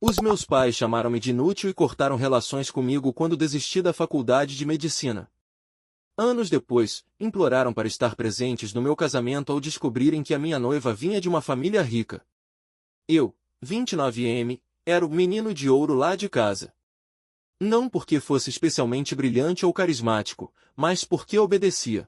Os meus pais chamaram-me de inútil e cortaram relações comigo quando desisti da faculdade de medicina. Anos depois, imploraram para estar presentes no meu casamento ao descobrirem que a minha noiva vinha de uma família rica. Eu, 29M, era o menino de ouro lá de casa. Não porque fosse especialmente brilhante ou carismático, mas porque obedecia.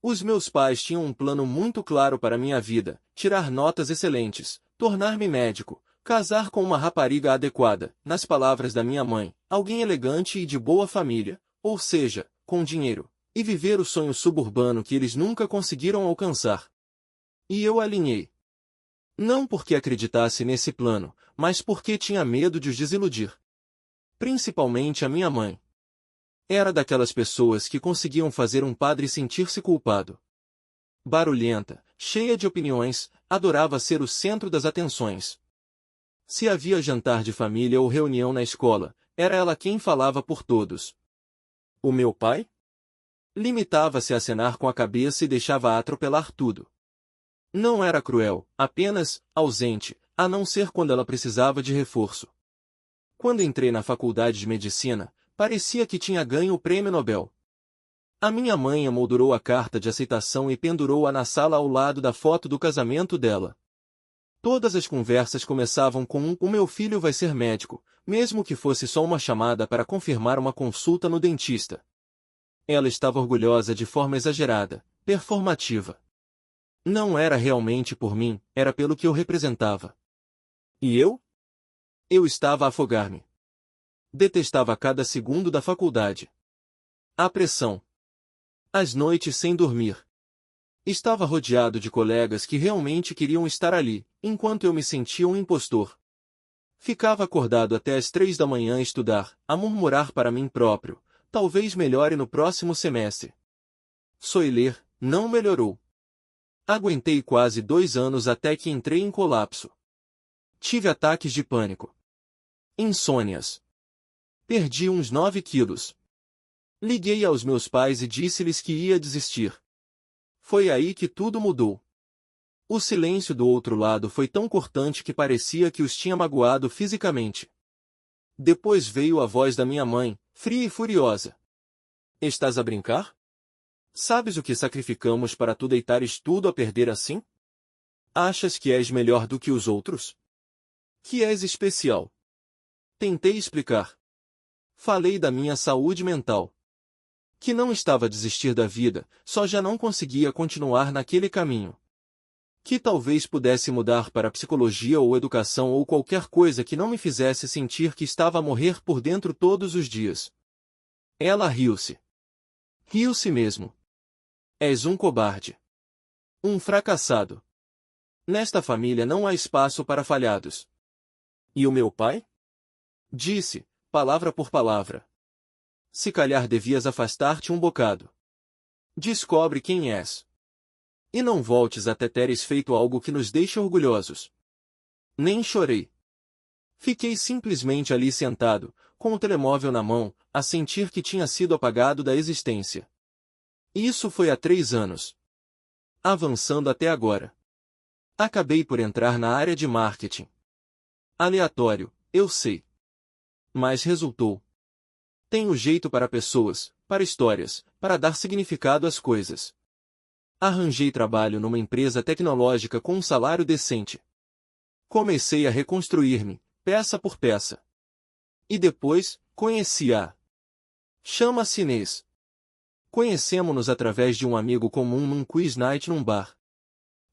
Os meus pais tinham um plano muito claro para minha vida: tirar notas excelentes, tornar-me médico, casar com uma rapariga adequada, nas palavras da minha mãe, alguém elegante e de boa família, ou seja, com dinheiro, e viver o sonho suburbano que eles nunca conseguiram alcançar. E eu alinhei. Não porque acreditasse nesse plano, mas porque tinha medo de os desiludir. Principalmente a minha mãe. Era daquelas pessoas que conseguiam fazer um padre sentir-se culpado. Barulhenta, cheia de opiniões, adorava ser o centro das atenções. Se havia jantar de família ou reunião na escola, era ela quem falava por todos. O meu pai? Limitava-se a acenar com a cabeça e deixava atropelar tudo. Não era cruel, apenas ausente, a não ser quando ela precisava de reforço. Quando entrei na faculdade de medicina, parecia que tinha ganho o prêmio Nobel. A minha mãe emoldurou a carta de aceitação e pendurou-a na sala ao lado da foto do casamento dela. Todas as conversas começavam com "o meu filho vai ser médico", mesmo que fosse só uma chamada para confirmar uma consulta no dentista. Ela estava orgulhosa de forma exagerada, performativa. Não era realmente por mim, era pelo que eu representava. E eu? Eu estava a afogar-me. Detestava cada segundo da faculdade. A pressão. As noites sem dormir. Estava rodeado de colegas que realmente queriam estar ali, enquanto eu me sentia um impostor. Ficava acordado até às 3 da manhã a estudar, a murmurar para mim próprio: talvez melhore no próximo semestre. Soiler, não melhorou. Aguentei quase 2 anos até que entrei em colapso. Tive ataques de pânico. Insônias. Perdi uns 9 quilos. Liguei aos meus pais e disse-lhes que ia desistir. Foi aí que tudo mudou. O silêncio do outro lado foi tão cortante que parecia que os tinha magoado fisicamente. Depois veio a voz da minha mãe, fria e furiosa. Estás a brincar? Sabes o que sacrificamos para tu deitares tudo a perder assim? Achas que és melhor do que os outros? Que és especial? Tentei explicar. Falei da minha saúde mental. Que não estava a desistir da vida, só já não conseguia continuar naquele caminho. Que talvez pudesse mudar para psicologia ou educação ou qualquer coisa que não me fizesse sentir que estava a morrer por dentro todos os dias. Ela riu-se. Riu-se mesmo. És um cobarde. Um fracassado. Nesta família não há espaço para falhados. E o meu pai? Disse, palavra por palavra. Se calhar devias afastar-te um bocado. Descobre quem és. E não voltes até teres feito algo que nos deixe orgulhosos. Nem chorei. Fiquei simplesmente ali sentado, com o telemóvel na mão, a sentir que tinha sido apagado da existência. Isso foi há 3 anos. Avançando até agora. Acabei por entrar na área de marketing. Aleatório, eu sei. Mas resultou. Tenho jeito para pessoas, para histórias, para dar significado às coisas. Arranjei trabalho numa empresa tecnológica com um salário decente. Comecei a reconstruir-me, peça por peça. E depois, conheci a Chama-se Inês. Conhecemo-nos através de um amigo comum num quiz night num bar.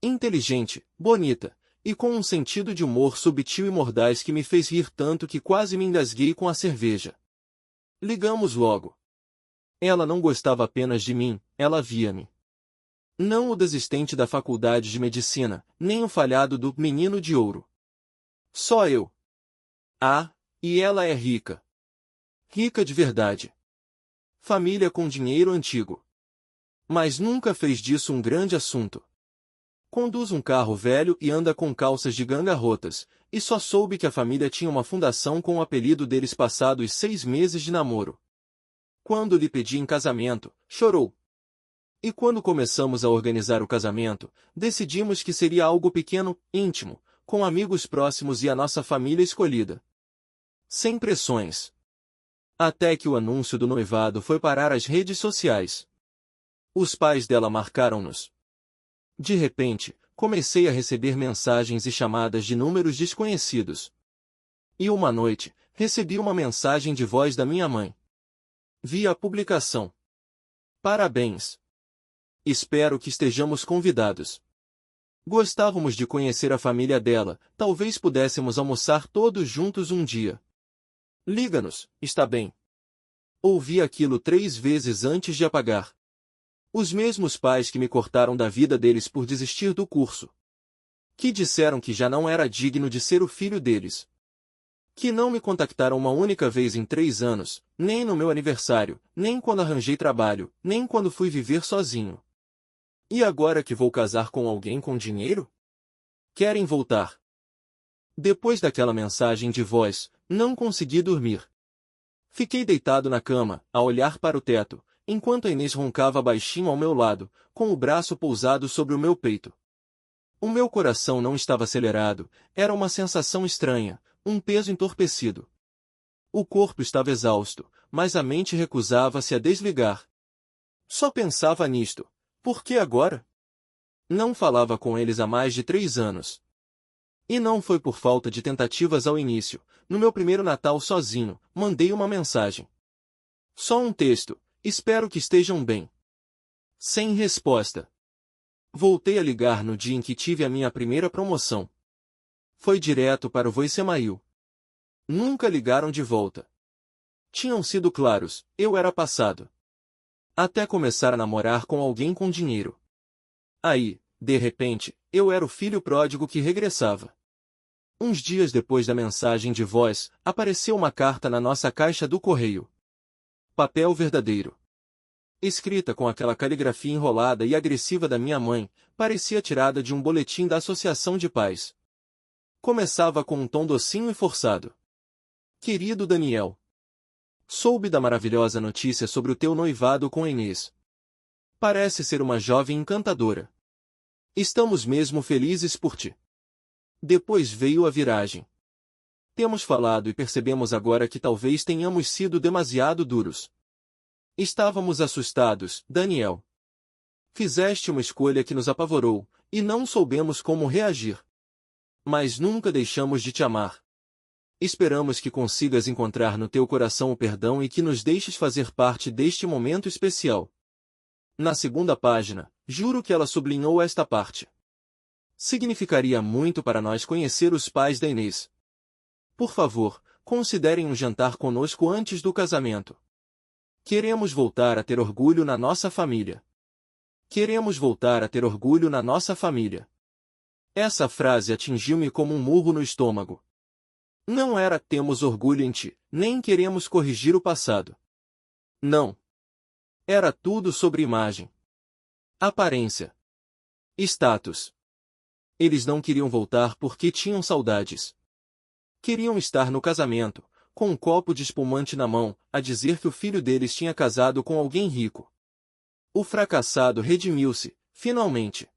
Inteligente, bonita, e com um sentido de humor subtil e mordaz que me fez rir tanto que quase me engasguei com a cerveja. Ligamos logo. Ela não gostava apenas de mim, ela via-me. Não o desistente da faculdade de medicina, nem o falhado do menino de ouro. Só eu. Ah, e ela é rica. Rica de verdade. Família com dinheiro antigo. Mas nunca fez disso um grande assunto. Conduz um carro velho e anda com calças de ganga rotas, e só soube que a família tinha uma fundação com o apelido deles passados 6 meses de namoro. Quando lhe pedi em casamento, chorou. E quando começamos a organizar o casamento, decidimos que seria algo pequeno, íntimo, com amigos próximos e a nossa família escolhida. Sem pressões. Até que o anúncio do noivado foi parar as redes sociais. Os pais dela marcaram-nos. De repente, comecei a receber mensagens e chamadas de números desconhecidos. E uma noite, recebi uma mensagem de voz da minha mãe. Vi a publicação. Parabéns. Espero que estejamos convidados. Gostávamos de conhecer a família dela, talvez pudéssemos almoçar todos juntos um dia. Liga-nos, está bem? Ouvi aquilo 3 vezes antes de apagar. Os mesmos pais que me cortaram da vida deles por desistir do curso. Que disseram que já não era digno de ser o filho deles. Que não me contactaram uma única vez em 3 anos, nem no meu aniversário, nem quando arranjei trabalho, nem quando fui viver sozinho. E agora que vou casar com alguém com dinheiro? Querem voltar. Depois daquela mensagem de voz, não consegui dormir. Fiquei deitado na cama, a olhar para o teto, enquanto a Inês roncava baixinho ao meu lado, com o braço pousado sobre o meu peito. O meu coração não estava acelerado, era uma sensação estranha, um peso entorpecido. O corpo estava exausto, mas a mente recusava-se a desligar. Só pensava nisto. Por que agora? Não falava com eles há mais de 3 anos. E não foi por falta de tentativas ao início. No meu primeiro Natal sozinho, mandei uma mensagem. Só um texto, espero que estejam bem. Sem resposta. Voltei a ligar no dia em que tive a minha primeira promoção. Foi direto para o voicemail. Nunca ligaram de volta. Tinham sido claros, eu era passado. Até começar a namorar com alguém com dinheiro. Aí, de repente, eu era o filho pródigo que regressava. Uns dias depois da mensagem de voz, apareceu uma carta na nossa caixa do correio. Papel verdadeiro. Escrita com aquela caligrafia enrolada e agressiva da minha mãe, parecia tirada de um boletim da Associação de Pais. Começava com um tom docinho e forçado. Querido Daniel. Soube da maravilhosa notícia sobre o teu noivado com Inês. Parece ser uma jovem encantadora. Estamos mesmo felizes por ti. Depois veio a viragem. Temos falado e percebemos agora que talvez tenhamos sido demasiado duros. Estávamos assustados, Daniel. Fizeste uma escolha que nos apavorou, e não soubemos como reagir. Mas nunca deixamos de te amar. Esperamos que consigas encontrar no teu coração o perdão e que nos deixes fazer parte deste momento especial. Na segunda página, juro que ela sublinhou esta parte. Significaria muito para nós conhecer os pais da Inês. Por favor, considerem um jantar conosco antes do casamento. Queremos voltar a ter orgulho na nossa família. Queremos voltar a ter orgulho na nossa família. Essa frase atingiu-me como um murro no estômago. Não era temos orgulho em ti, nem queremos corrigir o passado. Não. Era tudo sobre imagem. Aparência. Status. Eles não queriam voltar porque tinham saudades. Queriam estar no casamento, com um copo de espumante na mão, a dizer que o filho deles tinha casado com alguém rico. O fracassado redimiu-se, finalmente.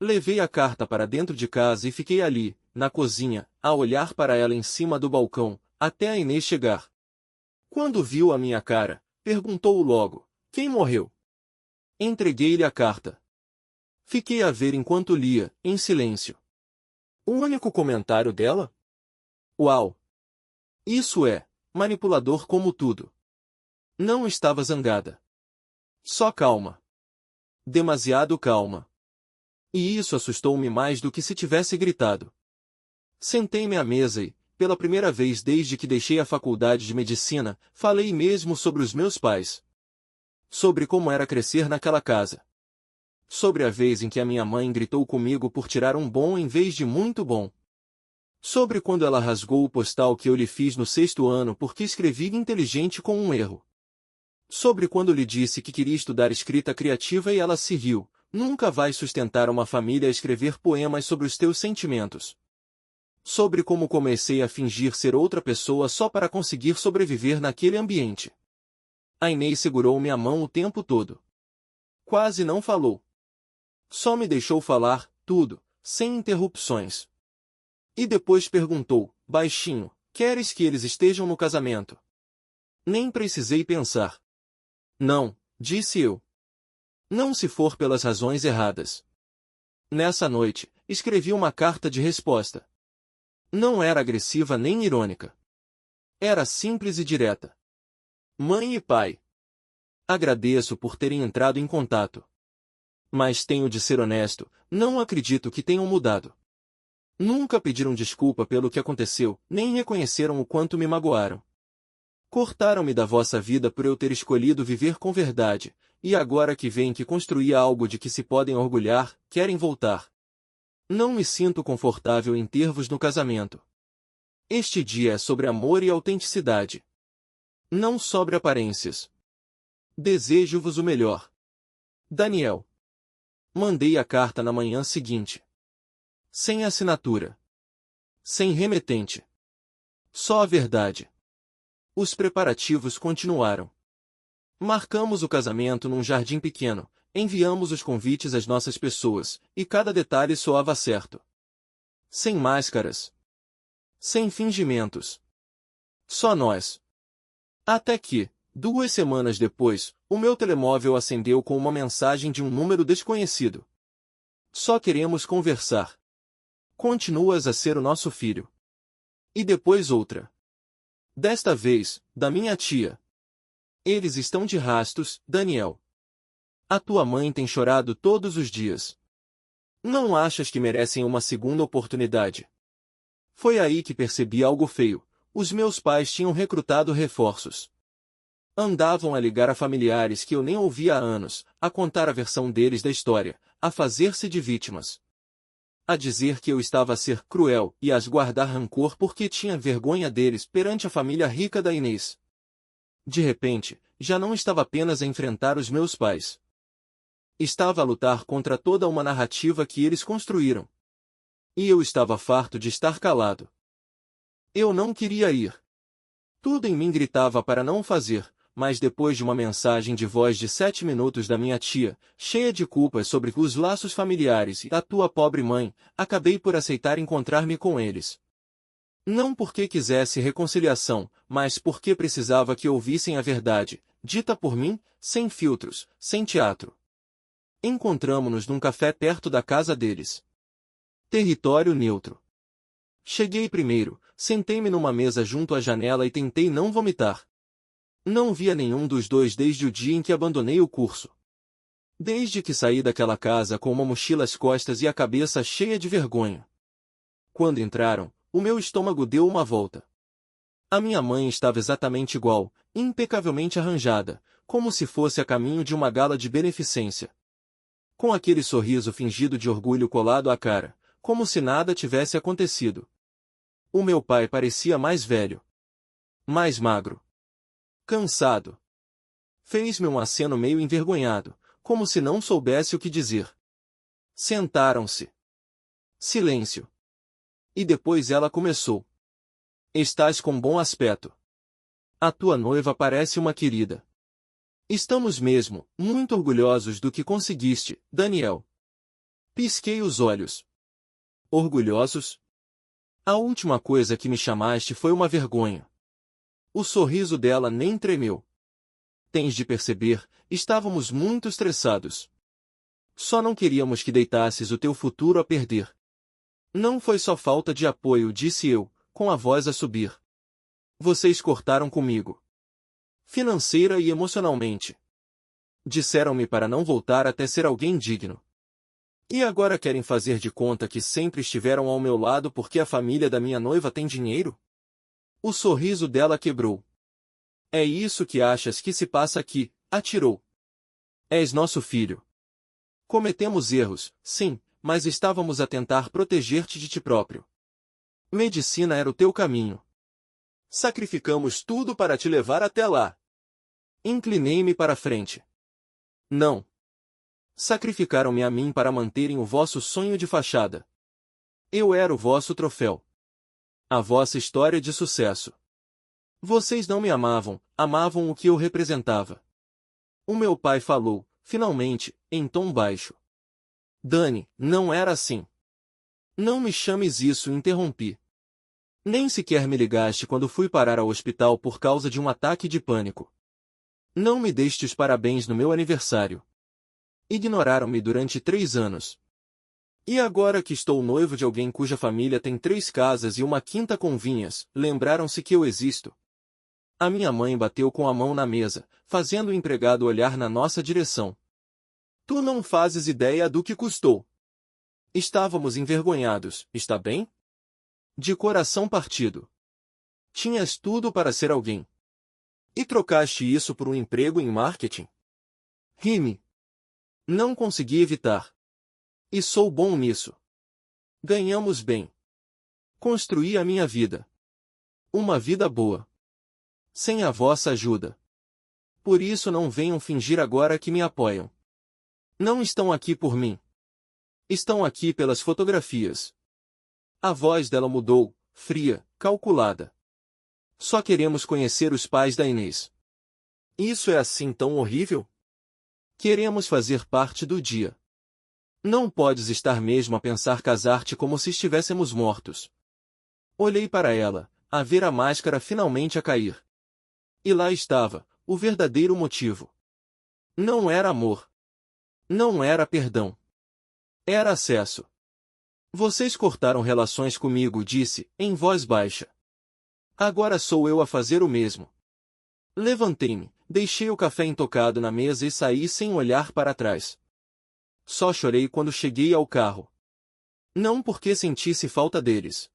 Levei a carta para dentro de casa e fiquei ali, na cozinha, a olhar para ela em cima do balcão, até a Inês chegar. Quando viu a minha cara, perguntou logo, quem morreu? Entreguei-lhe a carta. Fiquei a ver enquanto lia, em silêncio. O único comentário dela? Uau! Isso é, manipulador como tudo. Não estava zangada. Só calma. Demasiado calma. E isso assustou-me mais do que se tivesse gritado. Sentei-me à mesa e, pela primeira vez desde que deixei a faculdade de medicina, falei mesmo sobre os meus pais. Sobre como era crescer naquela casa. Sobre a vez em que a minha mãe gritou comigo por tirar um bom em vez de muito bom. Sobre quando ela rasgou o postal que eu lhe fiz no 6º ano porque escrevi inteligente com um erro. Sobre quando lhe disse que queria estudar escrita criativa e ela se riu. Nunca vai sustentar uma família a escrever poemas sobre os teus sentimentos. Sobre como comecei a fingir ser outra pessoa só para conseguir sobreviver naquele ambiente. A Inês segurou minha mão o tempo todo. Quase não falou. Só me deixou falar, tudo, sem interrupções. E depois perguntou, baixinho, queres que eles estejam no casamento? Nem precisei pensar. Não, disse eu. Não se for pelas razões erradas. Nessa noite, escrevi uma carta de resposta. Não era agressiva nem irônica. Era simples e direta. Mãe e pai. Agradeço por terem entrado em contato. Mas tenho de ser honesto, não acredito que tenham mudado. Nunca pediram desculpa pelo que aconteceu, nem reconheceram o quanto me magoaram. Cortaram-me da vossa vida por eu ter escolhido viver com verdade, e agora que veem que construí algo de que se podem orgulhar, querem voltar. Não me sinto confortável em ter-vos no casamento. Este dia é sobre amor e autenticidade. Não sobre aparências. Desejo-vos o melhor. Daniel. Mandei a carta na manhã seguinte. Sem assinatura. Sem remetente. Só a verdade. Os preparativos continuaram. Marcamos o casamento num jardim pequeno, enviamos os convites às nossas pessoas, e cada detalhe soava certo. Sem máscaras. Sem fingimentos. Só nós. Até que, 2 semanas depois, o meu telemóvel acendeu com uma mensagem de um número desconhecido. Só queremos conversar. Continuas a ser o nosso filho. E depois outra. Desta vez, da minha tia. Eles estão de rastos, Daniel. A tua mãe tem chorado todos os dias. Não achas que merecem uma segunda oportunidade? Foi aí que percebi algo feio. Os meus pais tinham recrutado reforços. Andavam a ligar a familiares que eu nem ouvia há anos, a contar a versão deles da história, a fazer-se de vítimas. A dizer que eu estava a ser cruel e a guardar rancor porque tinha vergonha deles perante a família rica da Inês. De repente, já não estava apenas a enfrentar os meus pais. Estava a lutar contra toda uma narrativa que eles construíram. E eu estava farto de estar calado. Eu não queria ir. Tudo em mim gritava para não fazer, mas depois de uma mensagem de voz de 7 minutos da minha tia, cheia de culpas sobre os laços familiares e a tua pobre mãe, acabei por aceitar encontrar-me com eles. Não porque quisesse reconciliação, mas porque precisava que ouvissem a verdade, dita por mim, sem filtros, sem teatro. Encontramo-nos num café perto da casa deles. Território neutro. Cheguei primeiro, sentei-me numa mesa junto à janela e tentei não vomitar. Não via nenhum dos dois desde o dia em que abandonei o curso. Desde que saí daquela casa com uma mochila às costas e a cabeça cheia de vergonha. Quando entraram, o meu estômago deu uma volta. A minha mãe estava exatamente igual, impecavelmente arranjada, como se fosse a caminho de uma gala de beneficência. Com aquele sorriso fingido de orgulho colado à cara, como se nada tivesse acontecido. O meu pai parecia mais velho. Mais magro. Cansado. Fez-me um aceno meio envergonhado, como se não soubesse o que dizer. Sentaram-se. Silêncio. E depois ela começou. Estás com bom aspecto. A tua noiva parece uma querida. Estamos mesmo, muito orgulhosos do que conseguiste, Daniel. Pisquei os olhos. Orgulhosos? A última coisa que me chamaste foi uma vergonha. O sorriso dela nem tremeu. Tens de perceber, estávamos muito estressados. Só não queríamos que deitasses o teu futuro a perder. Não foi só falta de apoio, disse eu, com a voz a subir. Vocês cortaram comigo. Financeira e emocionalmente. Disseram-me para não voltar até ser alguém digno. E agora querem fazer de conta que sempre estiveram ao meu lado porque a família da minha noiva tem dinheiro? O sorriso dela quebrou. É isso que achas que se passa aqui, atirou. És nosso filho. Cometemos erros, sim, mas estávamos a tentar proteger-te de ti próprio. Medicina era o teu caminho. Sacrificamos tudo para te levar até lá. Inclinei-me para a frente. Não. Sacrificaram-me a mim para manterem o vosso sonho de fachada. Eu era o vosso troféu. A vossa história de sucesso. Vocês não me amavam, amavam o que eu representava. O meu pai falou, finalmente, em tom baixo. Dani, não era assim. Não me chames isso, interrompi. Nem sequer me ligaste quando fui parar ao hospital por causa de um ataque de pânico. Não me deste os parabéns no meu aniversário. Ignoraram-me durante 3 anos. E agora que estou noivo de alguém cuja família tem 3 casas e uma quinta com vinhas, lembraram-se que eu existo. A minha mãe bateu com a mão na mesa, fazendo o empregado olhar na nossa direção. Tu não fazes ideia do que custou. Estávamos envergonhados, está bem? De coração partido. Tinhas tudo para ser alguém. E trocaste isso por um emprego em marketing? Ri-me. Não consegui evitar. E sou bom nisso. Ganhamos bem. Construí a minha vida. Uma vida boa. Sem a vossa ajuda. Por isso não venham fingir agora que me apoiam. Não estão aqui por mim. Estão aqui pelas fotografias. A voz dela mudou, fria, calculada. Só queremos conhecer os pais da Inês. Isso é assim tão horrível? Queremos fazer parte do dia. Não podes estar mesmo a pensar casar-te como se estivéssemos mortos. Olhei para ela, a ver a máscara finalmente a cair. E lá estava, o verdadeiro motivo. Não era amor. Não era perdão. Era acesso. Vocês cortaram relações comigo, disse, em voz baixa. Agora sou eu a fazer o mesmo. Levantei-me, deixei o café intocado na mesa e saí sem olhar para trás. Só chorei quando cheguei ao carro. Não porque sentisse falta deles,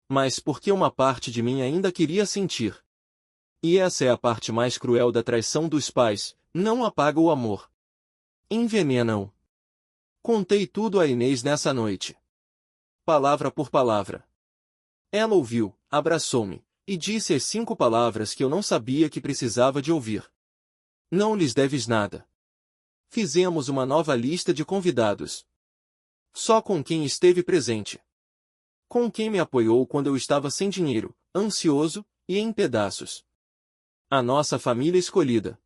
mas porque uma parte de mim ainda queria sentir. E essa é a parte mais cruel da traição dos pais, não apaga o amor. Envenena-o. Contei tudo a Inês nessa noite. Palavra por palavra. Ela ouviu, abraçou-me, e disse as 5 palavras que eu não sabia que precisava de ouvir. Não lhes deves nada. Fizemos uma nova lista de convidados. Só com quem esteve presente. Com quem me apoiou quando eu estava sem dinheiro, ansioso e em pedaços. A nossa família escolhida.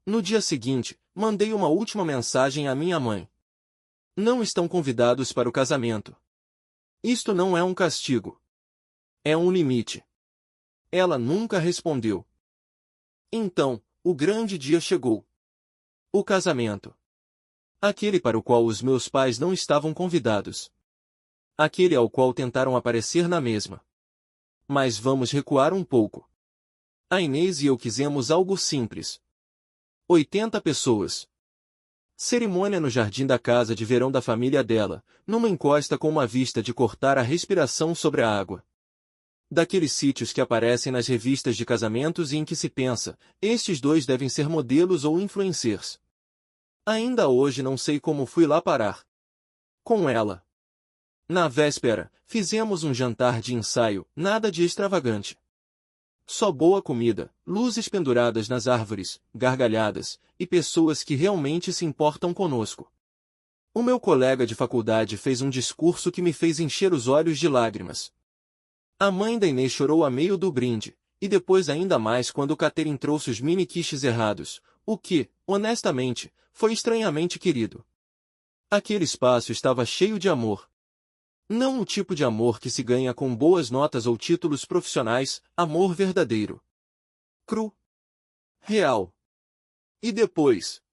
No dia seguinte, mandei uma última mensagem à minha mãe. Não estão convidados para o casamento. Isto não é um castigo. É um limite. Ela nunca respondeu. Então, o grande dia chegou. O casamento. Aquele para o qual os meus pais não estavam convidados. Aquele ao qual tentaram aparecer na mesma. Mas vamos recuar um pouco. A Inês e eu quisemos algo simples. 80 pessoas. Cerimônia no jardim da casa de verão da família dela, numa encosta com uma vista de cortar a respiração sobre a água. Daqueles sítios que aparecem nas revistas de casamentos e em que se pensa, estes dois devem ser modelos ou influencers. Ainda hoje não sei como fui lá parar. Com ela. Na véspera, fizemos um jantar de ensaio, nada de extravagante. Só boa comida, luzes penduradas nas árvores, gargalhadas, e pessoas que realmente se importam conosco. O meu colega de faculdade fez um discurso que me fez encher os olhos de lágrimas. A mãe da Inês chorou a meio do brinde, e depois ainda mais quando o catering trouxe os mini-quiches errados, o que, honestamente, foi estranhamente querido. Aquele espaço estava cheio de amor. Não o tipo de amor que se ganha com boas notas ou títulos profissionais, amor verdadeiro. Cru. Real. E depois?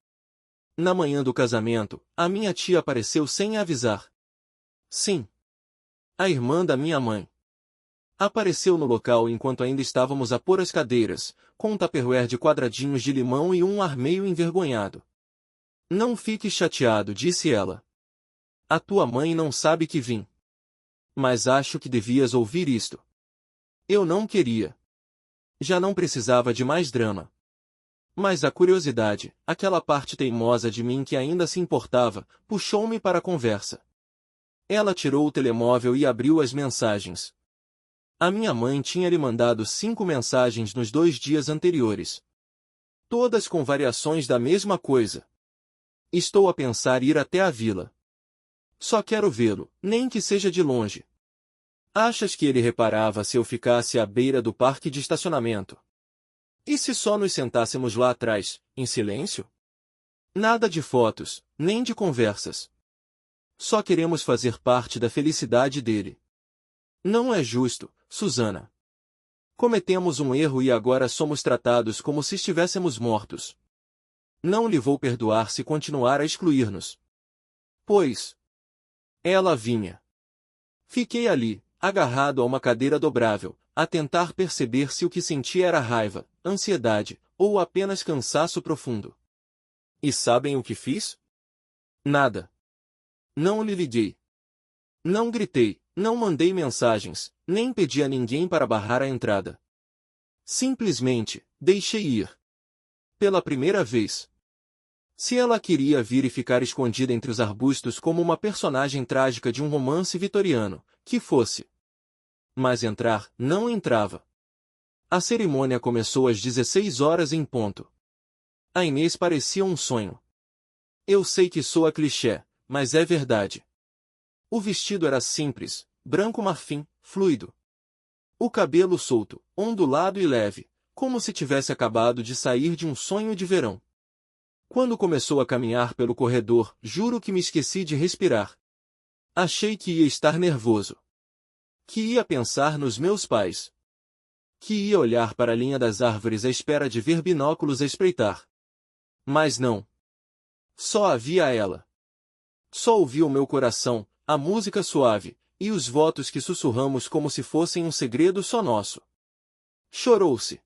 Na manhã do casamento, a minha tia apareceu sem avisar. Sim. A irmã da minha mãe. Apareceu no local enquanto ainda estávamos a pôr as cadeiras, com um tupperware de quadradinhos de limão e um ar meio envergonhado. Não fiques chateado, disse ela. A tua mãe não sabe que vim. Mas acho que devias ouvir isto. Eu não queria. Já não precisava de mais drama. Mas a curiosidade, aquela parte teimosa de mim que ainda se importava, puxou-me para a conversa. Ela tirou o telemóvel e abriu as mensagens. A minha mãe tinha lhe mandado 5 mensagens nos 2 dias anteriores. Todas com variações da mesma coisa. Estou a pensar ir até a vila. Só quero vê-lo, nem que seja de longe. Achas que ele reparava se eu ficasse à beira do parque de estacionamento? E se só nos sentássemos lá atrás, em silêncio? Nada de fotos, nem de conversas. Só queremos fazer parte da felicidade dele. Não é justo, Susana. Cometemos um erro e agora somos tratados como se estivéssemos mortos. Não lhe vou perdoar se continuar a excluir-nos. Pois. Ela vinha. Fiquei ali, agarrado a uma cadeira dobrável, a tentar perceber se o que sentia era raiva, ansiedade, ou apenas cansaço profundo. E sabem o que fiz? Nada. Não lhe liguei. Não gritei, não mandei mensagens, nem pedi a ninguém para barrar a entrada. Simplesmente, deixei ir. Pela primeira vez. Se ela queria vir e ficar escondida entre os arbustos como uma personagem trágica de um romance vitoriano, que fosse. Mas entrar, não entrava. A cerimônia começou às 16 horas em ponto. A Inês parecia um sonho. Eu sei que soa clichê, mas é verdade. O vestido era simples, branco marfim, fluido. O cabelo solto, ondulado e leve, como se tivesse acabado de sair de um sonho de verão. Quando começou a caminhar pelo corredor, juro que me esqueci de respirar. Achei que ia estar nervoso. Que ia pensar nos meus pais. Que ia olhar para a linha das árvores à espera de ver binóculos a espreitar. Mas não. Só havia ela. Só ouvi o meu coração, a música suave, e os votos que sussurramos como se fossem um segredo só nosso. Chorou-se.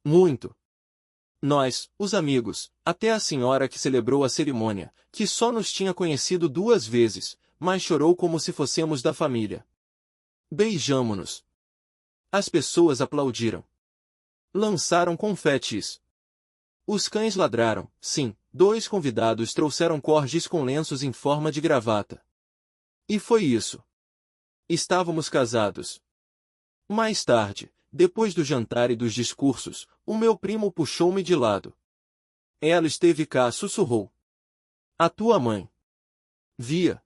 Muito. Nós, os amigos, até a senhora que celebrou a cerimônia, que só nos tinha conhecido 2 vezes, mas chorou como se fossemos da família. Beijamo-nos. As pessoas aplaudiram. Lançaram confetes. Os cães ladraram, sim, 2 convidados trouxeram corgis com lenços em forma de gravata. E foi isso. Estávamos casados. Mais tarde, depois do jantar e dos discursos, o meu primo puxou-me de lado. Ela esteve cá, sussurrou. A tua mãe. Via.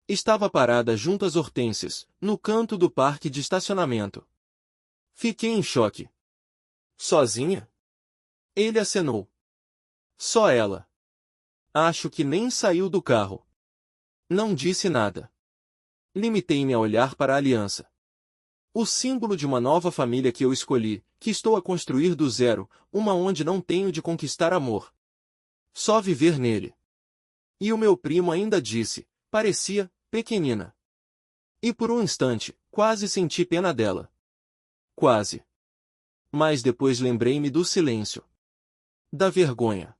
Estava parada junto às hortênsias, no canto do parque de estacionamento. Fiquei em choque. Sozinha? Ele acenou. Só ela. Acho que nem saiu do carro. Não disse nada. Limitei-me a olhar para a aliança. O símbolo de uma nova família que eu escolhi, que estou a construir do zero, uma onde não tenho de conquistar amor. Só viver nele. E o meu primo ainda disse, parecia, pequenina. E por um instante, quase senti pena dela. Quase. Mas depois lembrei-me do silêncio. Da vergonha.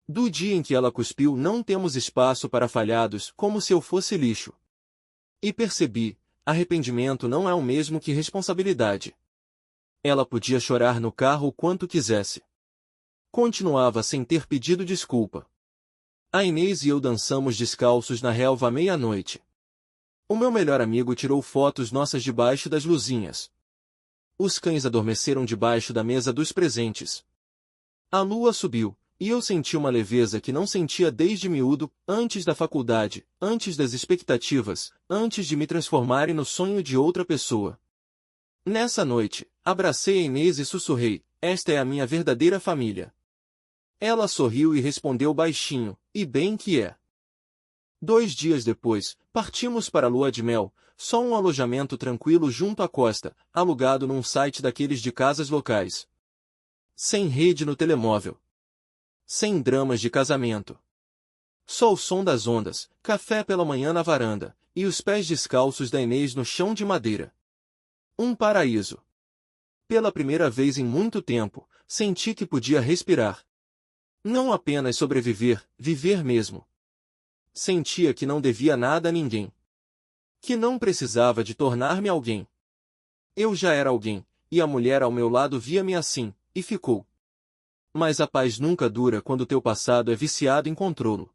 Do dia em que ela cuspiu não temos espaço para falhados, como se eu fosse lixo. E percebi, arrependimento não é o mesmo que responsabilidade. Ela podia chorar no carro o quanto quisesse. Continuava sem ter pedido desculpa. A Inês e eu dançamos descalços na relva à meia-noite. O meu melhor amigo tirou fotos nossas debaixo das luzinhas. Os cães adormeceram debaixo da mesa dos presentes. A lua subiu, e eu senti uma leveza que não sentia desde miúdo, antes da faculdade, antes das expectativas, antes de me transformarem no sonho de outra pessoa. Nessa noite, abracei a Inês e sussurrei, esta é a minha verdadeira família. Ela sorriu e respondeu baixinho, e bem que é. 2 dias depois, partimos para a lua de mel, só um alojamento tranquilo junto à costa, alugado num site daqueles de casas locais. Sem rede no telemóvel. Sem dramas de casamento. Só o som das ondas, café pela manhã na varanda, e os pés descalços da Inês no chão de madeira. Um paraíso. Pela primeira vez em muito tempo, senti que podia respirar. Não apenas sobreviver, viver mesmo. Sentia que não devia nada a ninguém. Que não precisava de tornar-me alguém. Eu já era alguém, e a mulher ao meu lado via-me assim, e ficou. Mas a paz nunca dura quando teu passado é viciado em controlo.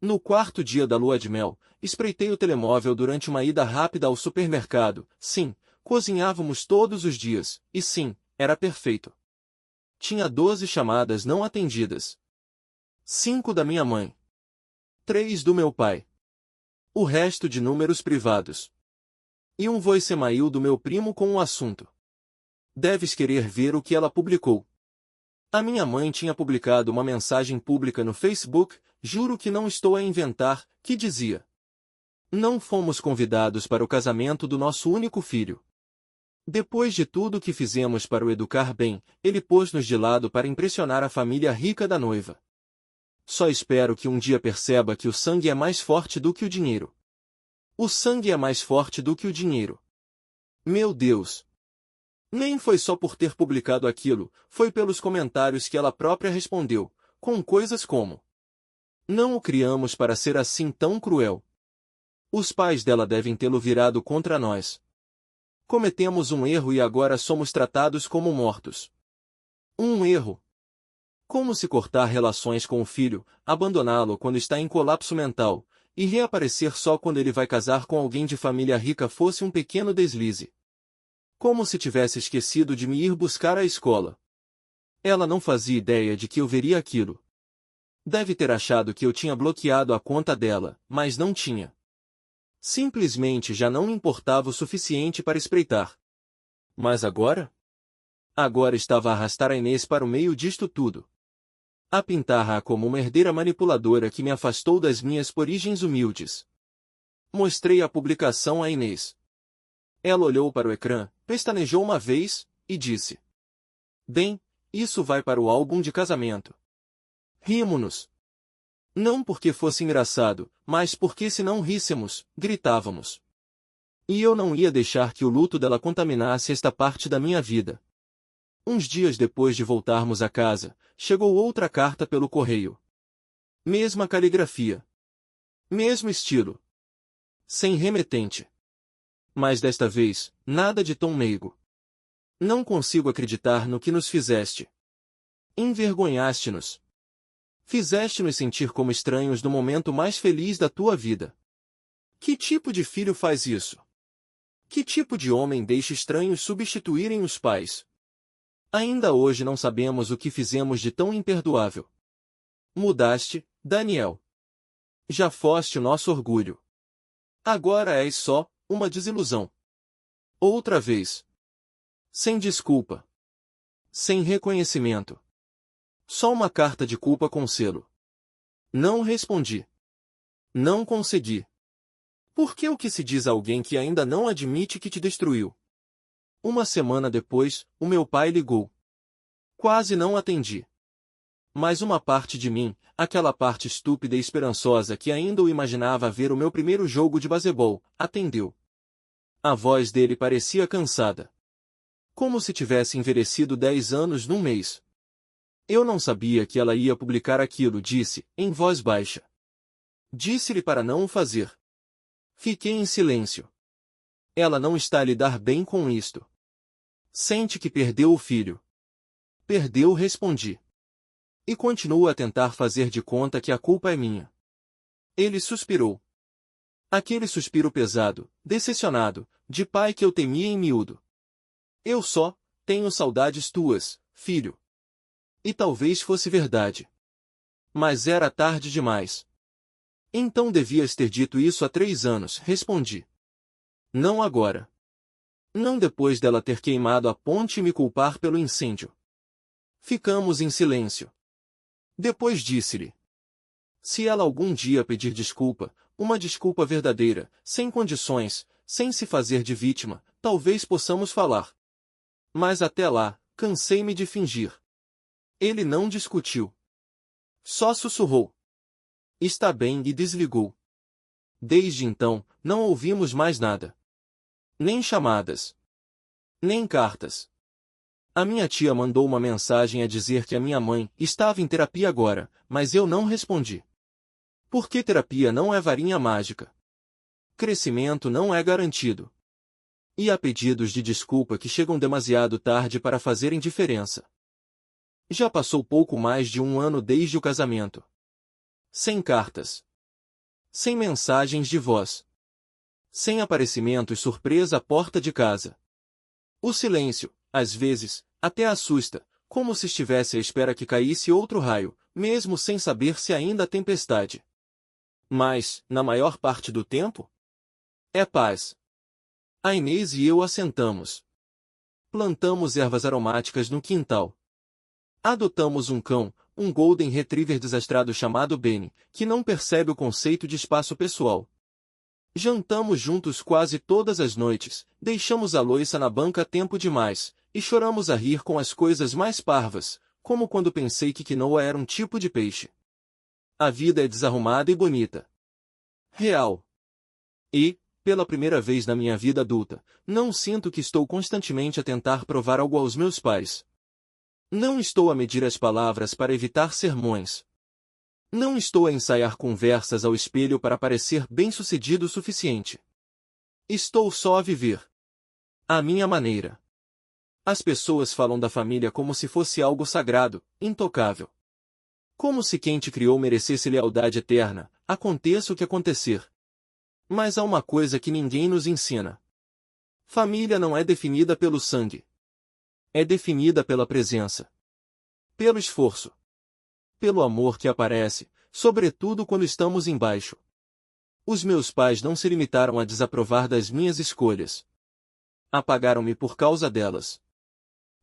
No 4º dia da lua de mel, espreitei o telemóvel durante uma ida rápida ao supermercado. Sim, cozinhávamos todos os dias, e sim, era perfeito. Tinha 12 chamadas não atendidas. 5 da minha mãe. 3 do meu pai. O resto de números privados. E um voicemail do meu primo com o assunto. Deves querer ver o que ela publicou. A minha mãe tinha publicado uma mensagem pública no Facebook, juro que não estou a inventar, que dizia: não fomos convidados para o casamento do nosso único filho. Depois de tudo o que fizemos para o educar bem, ele pôs-nos de lado para impressionar a família rica da noiva. Só espero que um dia perceba que o sangue é mais forte do que o dinheiro. O sangue é mais forte do que o dinheiro. Meu Deus! Nem foi só por ter publicado aquilo, foi pelos comentários que ela própria respondeu, com coisas como: não o criamos para ser assim tão cruel. Os pais dela devem tê-lo virado contra nós. Cometemos um erro e agora somos tratados como mortos. Um erro. Como se cortar relações com o filho, abandoná-lo quando está em colapso mental, e reaparecer só quando ele vai casar com alguém de família rica fosse um pequeno deslize. Como se tivesse esquecido de me ir buscar à escola. Ela não fazia ideia de que eu veria aquilo. Deve ter achado que eu tinha bloqueado a conta dela, mas não tinha. Simplesmente já não me importava o suficiente para espreitar. Mas agora? Agora estava a arrastar a Inês para o meio disto tudo. A pintar-a como uma herdeira manipuladora que me afastou das minhas origens humildes. Mostrei a publicação a Inês. Ela olhou para o ecrã, pestanejou uma vez, e disse: bem, isso vai para o álbum de casamento. Rimo-nos. Não porque fosse engraçado, mas porque se não ríssemos, gritávamos. E eu não ia deixar que o luto dela contaminasse esta parte da minha vida. Uns dias depois de voltarmos a casa, chegou outra carta pelo correio. Mesma caligrafia. Mesmo estilo. Sem remetente. Mas desta vez, nada de tom meigo. Não consigo acreditar no que nos fizeste. Envergonhaste-nos. Fizeste-nos sentir como estranhos no momento mais feliz da tua vida. Que tipo de filho faz isso? Que tipo de homem deixa estranhos substituírem os pais? Ainda hoje não sabemos o que fizemos de tão imperdoável. Mudaste, Daniel. Já foste o nosso orgulho. Agora és só uma desilusão. Outra vez. Sem desculpa. Sem reconhecimento. Só uma carta de culpa com selo. Não respondi. Não concedi. Por que o que se diz a alguém que ainda não admite que te destruiu? Uma semana depois, o meu pai ligou. Quase não atendi. Mas uma parte de mim, aquela parte estúpida e esperançosa que ainda o imaginava ver o meu primeiro jogo de basebol, atendeu. A voz dele parecia cansada. Como se tivesse envelhecido 10 anos num mês. Eu não sabia que ela ia publicar aquilo, disse, em voz baixa. Disse-lhe para não o fazer. Fiquei em silêncio. Ela não está a lidar bem com isto. Sente que perdeu o filho. Perdeu, respondi. E continuo a tentar fazer de conta que a culpa é minha. Ele suspirou. Aquele suspiro pesado, decepcionado, de pai que eu temia em miúdo. Eu só tenho saudades tuas, filho. E talvez fosse verdade. Mas era tarde demais. Então devias ter dito isso há 3 anos, respondi. Não agora. Não depois dela ter queimado a ponte e me culpar pelo incêndio. Ficamos em silêncio. Depois disse-lhe: se ela algum dia pedir desculpa, uma desculpa verdadeira, sem condições, sem se fazer de vítima, talvez possamos falar. Mas até lá, cansei-me de fingir. Ele não discutiu. Só sussurrou. Está bem, e desligou. Desde então, não ouvimos mais nada. Nem chamadas. Nem cartas. A minha tia mandou uma mensagem a dizer que a minha mãe estava em terapia agora, mas eu não respondi. Porque terapia não é varinha mágica. Crescimento não é garantido. E há pedidos de desculpa que chegam demasiado tarde para fazerem diferença. Já passou pouco mais de 1 ano desde o casamento. Sem cartas. Sem mensagens de voz. Sem aparecimento e surpresa à porta de casa. O silêncio, às vezes, até assusta, como se estivesse à espera que caísse outro raio, mesmo sem saber se ainda há tempestade. Mas, na maior parte do tempo, é paz. A Inês e eu assentamos. Plantamos ervas aromáticas no quintal. Adotamos um cão, um Golden Retriever desastrado chamado Benny, que não percebe o conceito de espaço pessoal. Jantamos juntos quase todas as noites, deixamos a louça na banca tempo demais, e choramos a rir com as coisas mais parvas, como quando pensei que quinoa era um tipo de peixe. A vida é desarrumada e bonita. Real. E, pela primeira vez na minha vida adulta, não sinto que estou constantemente a tentar provar algo aos meus pais. Não estou a medir as palavras para evitar sermões. Não estou a ensaiar conversas ao espelho para parecer bem-sucedido o suficiente. Estou só a viver. À minha maneira. As pessoas falam da família como se fosse algo sagrado, intocável. Como se quem te criou merecesse lealdade eterna, aconteça o que acontecer. Mas há uma coisa que ninguém nos ensina. Família não é definida pelo sangue. É definida pela presença. Pelo esforço. Pelo amor que aparece, sobretudo quando estamos embaixo. Os meus pais não se limitaram a desaprovar das minhas escolhas. Apagaram-me por causa delas.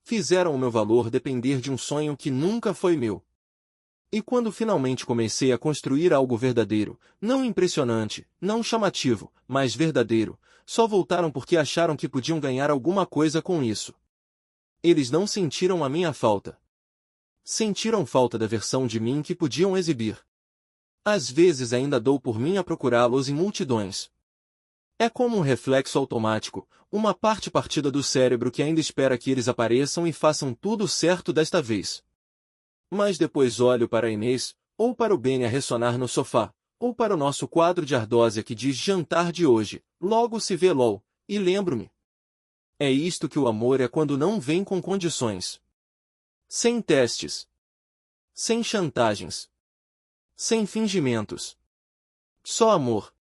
Fizeram o meu valor depender de um sonho que nunca foi meu. E quando finalmente comecei a construir algo verdadeiro, não impressionante, não chamativo, mas verdadeiro, só voltaram porque acharam que podiam ganhar alguma coisa com isso. Eles não sentiram a minha falta. Sentiram falta da versão de mim que podiam exibir. Às vezes ainda dou por mim a procurá-los em multidões. É como um reflexo automático, uma parte partida do cérebro que ainda espera que eles apareçam e façam tudo certo desta vez. Mas depois olho para a Inês, ou para o Benny a ressonar no sofá, ou para o nosso quadro de ardósia que diz jantar de hoje, logo se vê LOL, e lembro-me. É isto que o amor é quando não vem com condições. Sem testes. Sem chantagens. Sem fingimentos. Só amor.